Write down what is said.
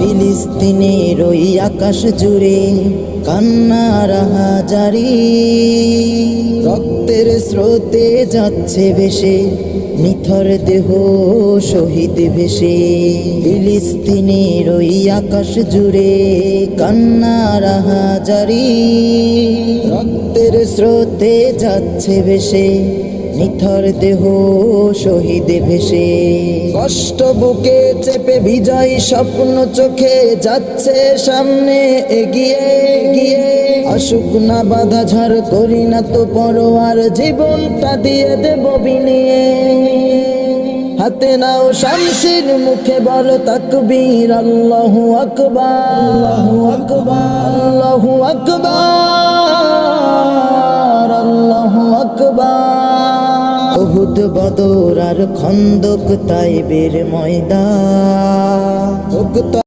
ফিলিস্তিনের ওই আকাশ জুড়ে কান্নার হাজারি, রক্তের স্রোতে যাচ্ছে ভেসে নিথর দেহ শহীদ ভেসে। ফিলিস্তিনের ওই আকাশ জুড়ে কান্নার হাজারি, রক্তের স্রোতে যাচ্ছে ভেসে নিথর দেহ শহীদ ভেসে। কষ্ট বুকে চেপে বিজয় স্বপ্ন চোখে যাচ্ছে সামনে এগিয়ে এগিয়ে। আসুক না বাধা ঝড় করি না তো পরোয়ার, জীবনটা দিয়ে দেব বিলিয়ে। হাতে নাও শামশির মুখে বলো তাকবীর, আল্লাহু আকবার, আল্লাহু আকবার, আল্লাহু আকবার, আল্লাহু আকবার। উহুদ, বদর আর খন্দক, তাইবের ময়দান।